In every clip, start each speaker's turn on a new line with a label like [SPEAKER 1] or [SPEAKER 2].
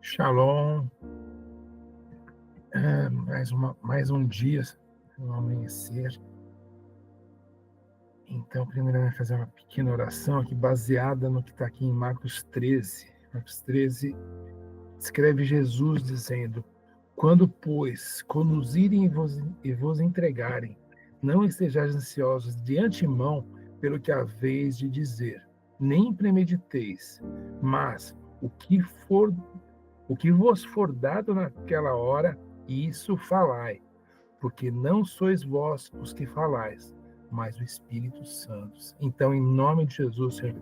[SPEAKER 1] Shalom, mais um dia, um amanhecer. Então, primeiro eu vou fazer uma pequena oração aqui, baseada no que está aqui em Marcos 13. Marcos 13 escreve Jesus dizendo: Quando, pois, conduzirem e vos entregarem, não estejais ansiosos de antemão pelo que haveis de dizer, nem premediteis, mas o que vos for dado naquela hora, isso falai, porque não sois vós os que falais, mas o Espírito Santo. Então, em nome de Jesus, Senhor,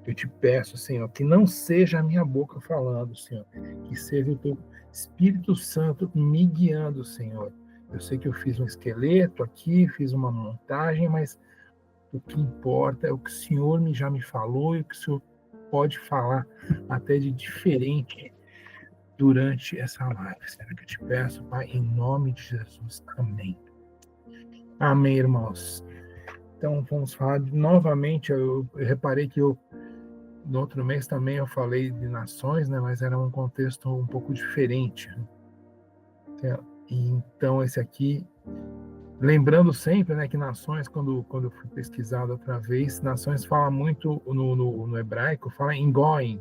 [SPEAKER 1] eu te peço, Senhor, que não seja a minha boca falando, Senhor, que seja o teu Espírito Santo me guiando, Senhor. Eu sei que eu fiz um esqueleto aqui, fiz uma montagem, mas o que importa é o que o Senhor já me falou e o que o Senhor pode falar até de diferente durante essa live. Senhor, que eu te peço, Pai, em nome de Jesus. Amém. Amém, irmãos. Então, vamos falar novamente. Eu reparei que no outro mês também eu falei de nações, né? Mas era um contexto um pouco diferente. E então, esse aqui, lembrando sempre, né, que nações, quando eu fui pesquisado outra vez, nações fala muito no hebraico, fala em goim,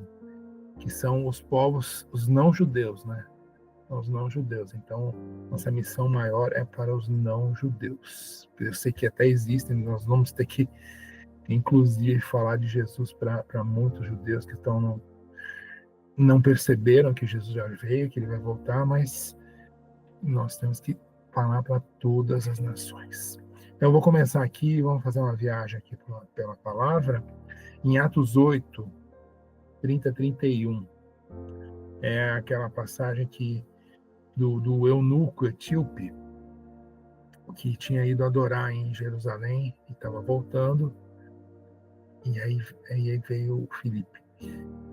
[SPEAKER 1] que são os povos, os não-judeus, né? Os não-judeus. Então, nossa missão maior é para os não-judeus. Eu sei que até existem, nós vamos ter que, inclusive, falar de Jesus para muitos judeus que não perceberam que Jesus já veio, que ele vai voltar, mas nós temos que falar para todas as nações. Então, eu vou começar aqui, vamos fazer uma viagem aqui pela palavra, em Atos 8, 30 a 31. É aquela passagem do eunuco etíope, que tinha ido adorar em Jerusalém e estava voltando, e aí veio Filipe.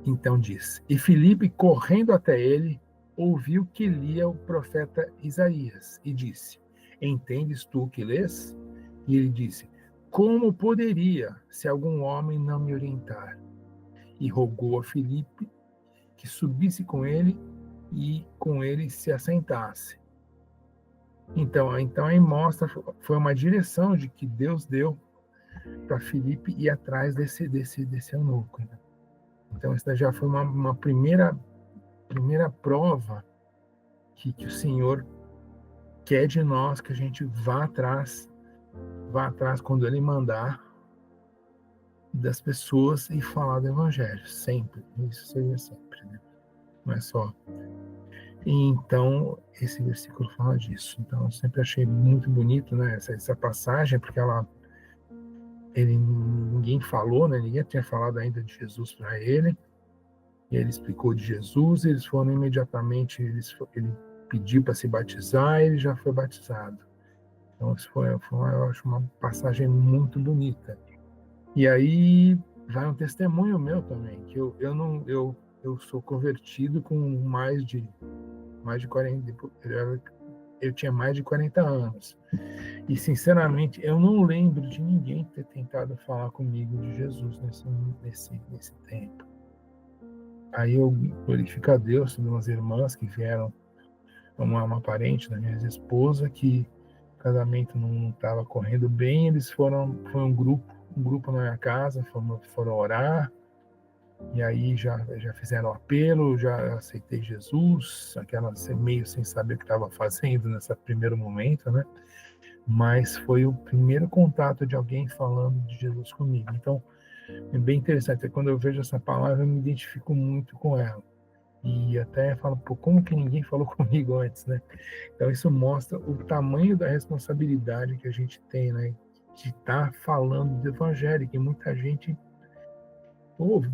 [SPEAKER 1] Então diz: E Filipe, correndo até ele, ouviu que lia o profeta Isaías, e disse: Entendes tu o que lês? E ele disse: Como poderia, se algum homem não me orientar? E rogou a Filipe que subisse com ele e com ele se assentasse. Então aí mostra, foi uma direção de que Deus deu para Filipe ir atrás desse eunuco. Né? Então essa já foi uma primeira prova que o Senhor quer de nós, que a gente vá atrás quando Ele mandar, das pessoas e falar do Evangelho, sempre. Isso seria sempre, né? Não é só. Então, esse versículo fala disso. Então, eu sempre achei muito bonito, né, essa passagem, porque ninguém falou, né, ninguém tinha falado ainda de Jesus para ele, e ele explicou de Jesus, e eles foram imediatamente, ele pediu para se batizar, e ele já foi batizado. Então, isso eu acho uma passagem muito bonita. E aí vai um testemunho meu também, que eu sou convertido com mais de 40, eu tinha mais de 40 anos. E, sinceramente, eu não lembro de ninguém ter tentado falar comigo de Jesus nesse tempo. Aí eu glorifico a Deus, tem umas irmãs que vieram, uma parente da minha esposa, que o casamento não estava correndo bem, eles foi um grupo na minha casa, foram orar, e aí já fizeram apelo, já aceitei Jesus, aquela meio sem saber o que estava fazendo nesse primeiro momento, né? Mas foi o primeiro contato de alguém falando de Jesus comigo. Então, é bem interessante. Quando eu vejo essa palavra, eu me identifico muito com ela. E até falo, pô, como que ninguém falou comigo antes, né? Então, isso mostra o tamanho da responsabilidade que a gente tem, né? De estar falando do Evangelho, que muita gente ouve,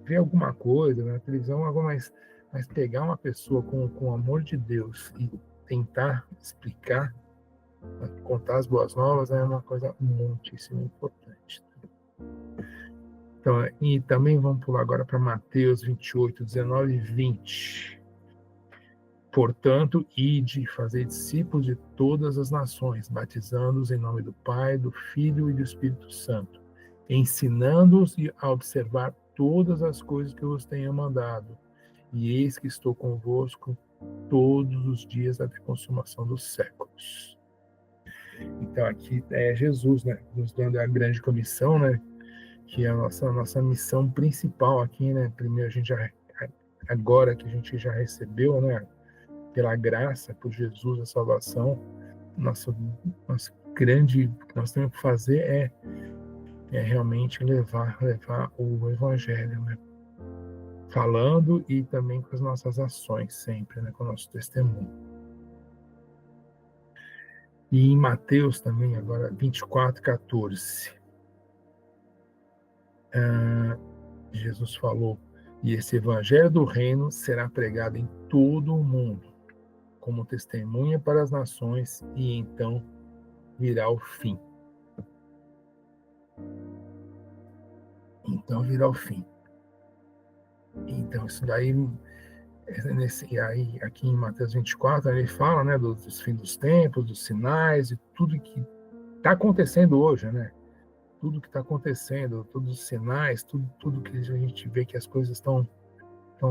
[SPEAKER 1] vê alguma coisa na televisão, mas pegar uma pessoa com o amor de Deus e tentar explicar, contar as boas novas, é uma coisa muitíssimo importante. Então, e também vamos pular agora para Mateus 28, 19 e 20. Portanto, ide, fazei discípulos de todas as nações, batizando-os em nome do Pai, do Filho e do Espírito Santo, ensinando-os a observar todas as coisas que eu vos tenho mandado. e eis que estou convosco todos os dias até a consumação dos séculos. Então aqui é Jesus, né, nos dando a grande comissão, né, que é a nossa missão principal aqui, né. Primeiro a gente agora que a gente já recebeu, né, pela graça, por Jesus, a salvação, nosso grande, o que nós temos que fazer é realmente levar o evangelho, né, falando e também com as nossas ações sempre, né, com o nosso testemunho. E em Mateus também, agora 24:14, Jesus falou: e esse evangelho do reino será pregado em todo o mundo, como testemunha para as nações, e então virá o fim. Então virá o fim. Então isso daí, aí aqui em Mateus 24, ele fala, né, dos fins dos tempos, dos sinais, e tudo que está acontecendo hoje, né? Tudo que está acontecendo, todos os sinais, tudo que a gente vê que as coisas estão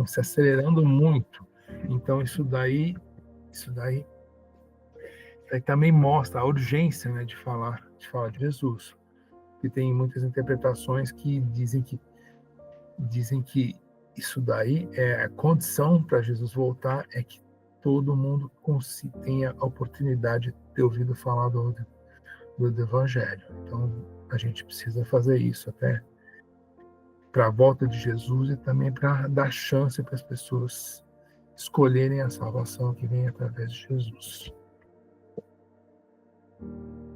[SPEAKER 1] se acelerando muito. Então isso daí também mostra a urgência, né, de falar de Jesus. Que tem muitas interpretações que dizem que isso daí é a condição para Jesus voltar, é que todo mundo tenha a oportunidade de ter ouvido falar do Evangelho. Então a gente precisa fazer isso até para a volta de Jesus e também para dar chance para as pessoas escolherem a salvação que vem através de Jesus.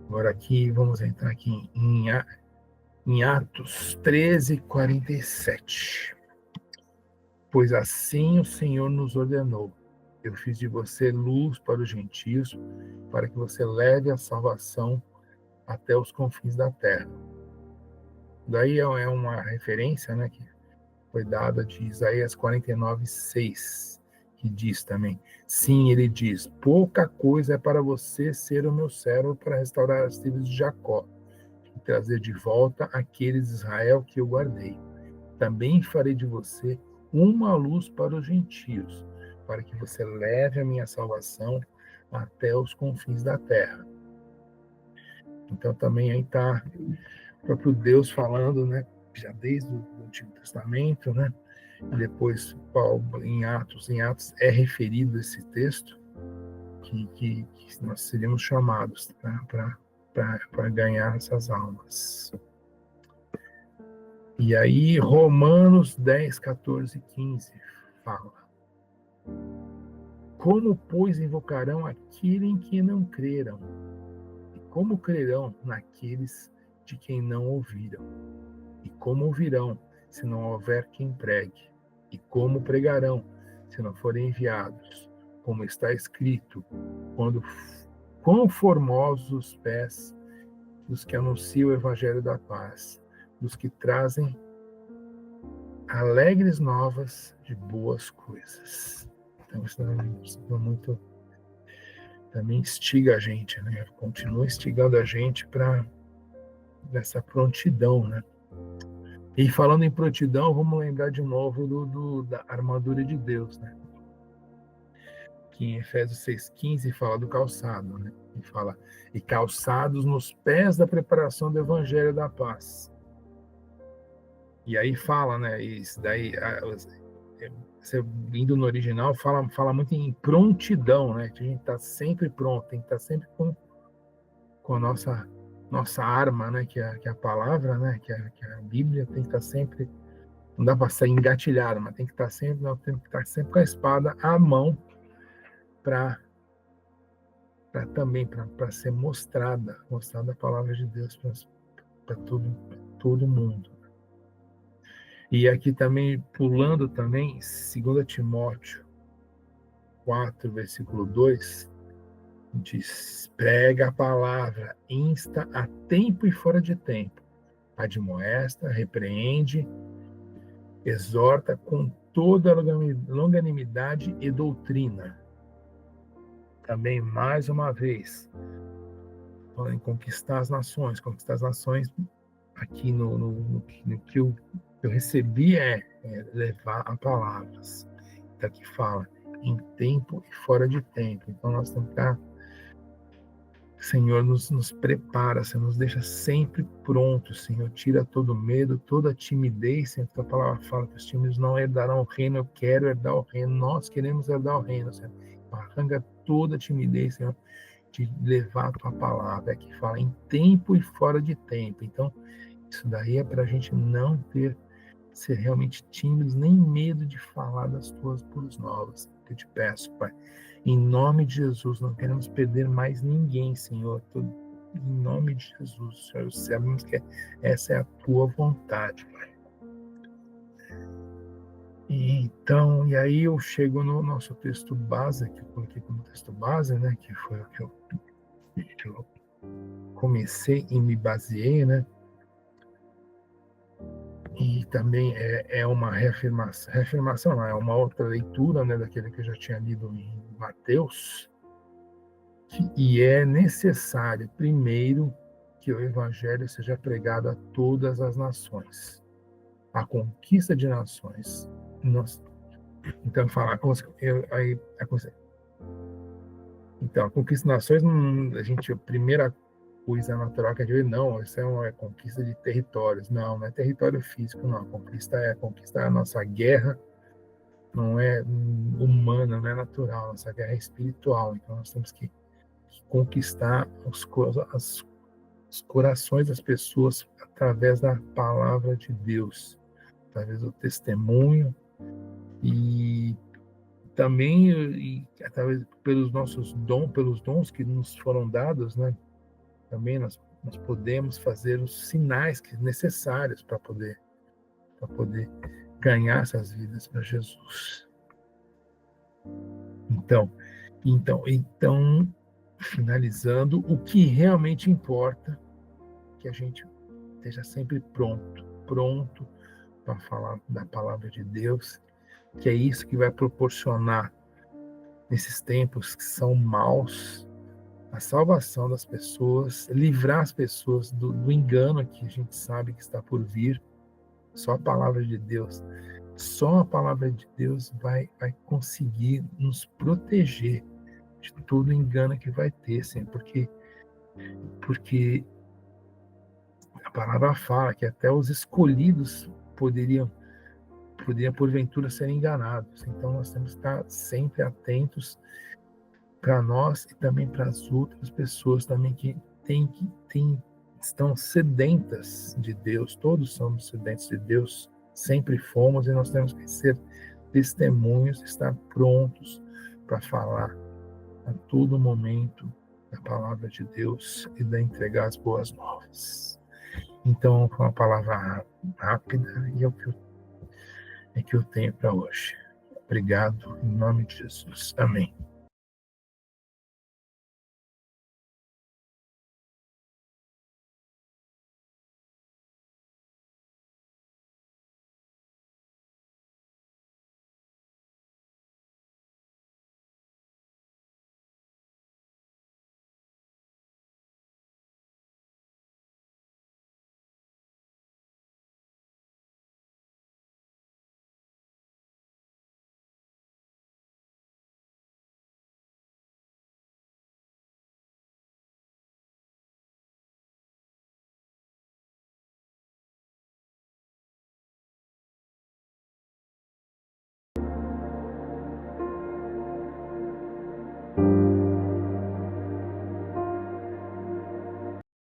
[SPEAKER 1] Agora aqui, vamos entrar aqui em Atos 13:47. Pois assim o Senhor nos ordenou: eu fiz de você luz para os gentios, para que você leve a salvação até os confins da terra. Daí é uma referência, né, que foi dada de Isaías 49:6, que diz também: sim, ele diz: pouca coisa é para você ser o meu servo para restaurar as tribos de Jacó e trazer de volta aqueles de Israel que eu guardei. Também farei de você uma luz para os gentios, para que você leve a minha salvação até os confins da terra. Então também aí está o próprio Deus falando, né, já desde o Antigo Testamento, né, e depois Paulo em Atos é referido esse texto que nós seríamos chamados, né, para ganhar essas almas. E aí Romanos 10:14-15 fala: como, pois, invocarão aquele em que não creram? E como crerão naqueles de quem não ouviram? E como ouvirão, se não houver quem pregue? E como pregarão, se não forem enviados? Como está escrito: quão formosos os pés dos que anunciam o evangelho da paz, dos que trazem alegres novas de boas coisas. Então isso muito também instiga a gente, né? Continua instigando a gente para essa prontidão, né? E falando em prontidão, vamos lembrar de novo da armadura de Deus, né? Que em Efésios 6:15 fala do calçado, né? E fala: e calçados nos pés da preparação do evangelho da paz. E aí fala, né? Isso daí, você indo no original, fala muito em prontidão, né? Que a gente está sempre pronto, tem que estar sempre com a nossa arma, né? Que é a palavra, né? Que é a Bíblia, tem que estar sempre. Não dá para sair engatilhado, mas tem que estar sempre com a espada à mão para também para ser mostrada a palavra de Deus para todo mundo. E aqui também, pulando também, 2 Timóteo 4, versículo 2, diz: prega a palavra, insta a tempo e fora de tempo, admoesta, repreende, exorta com toda longanimidade e doutrina. Também, mais uma vez, falando em conquistar as nações, aqui no que eu recebi é levar a palavras. que fala em tempo e fora de tempo. Então nós temos que estar, Senhor, nos prepara, Senhor, nos deixa sempre prontos, Senhor, tira todo medo, toda timidez, Senhor, a palavra fala que os tímidos não herdarão o reino, eu quero herdar o reino, nós queremos herdar o reino, Senhor, arranca toda timidez, Senhor, de levar a tua palavra, que fala em tempo e fora de tempo. Então, isso daí é para a gente não ser realmente tímidos, nem medo de falar das tuas boas novas. Que eu te peço, Pai. Em nome de Jesus, não queremos perder mais ninguém, Senhor. Em nome de Jesus, Senhor, sabemos que essa é a tua vontade, Pai. E aí eu chego no nosso texto base, que eu coloquei como texto base, né, que foi o que eu comecei e me baseei, né? E também é uma reafirmação não, é uma outra leitura, né, daquele que eu já tinha lido em Mateus, e é necessário, primeiro, que o evangelho seja pregado a todas as nações, a conquista de nações. Então, falar, então, a conquista de nações, a primeira coisa natural que a gente vê, não, isso é uma conquista de territórios. Não é território físico, não. A conquista é a nossa guerra, não é humana, não é natural, nossa guerra é espiritual. Então nós temos que conquistar os corações das pessoas através da palavra de Deus, através do testemunho e também através pelos dons que nos foram dados, né? Também nós podemos fazer os sinais necessários para poder ganhar essas vidas para Jesus. Então, finalizando, o que realmente importa é que a gente esteja sempre pronto para falar da palavra de Deus, que é isso que vai proporcionar, nesses tempos que são maus, a salvação das pessoas, livrar as pessoas do engano que a gente sabe que está por vir. Só a palavra de Deus vai conseguir nos proteger de todo engano que vai ter, sim, porque a palavra fala que até os escolhidos poderiam porventura ser enganados. Então nós temos que estar sempre atentos para nós e também para as outras pessoas também que estão sedentas de Deus. Todos somos sedentos de Deus, sempre fomos, e nós temos que ser testemunhos, estar prontos para falar a todo momento da palavra de Deus e de entregar as boas novas. Então, foi uma palavra rápida e é o que eu tenho para hoje. Obrigado, em nome de Jesus. Amém.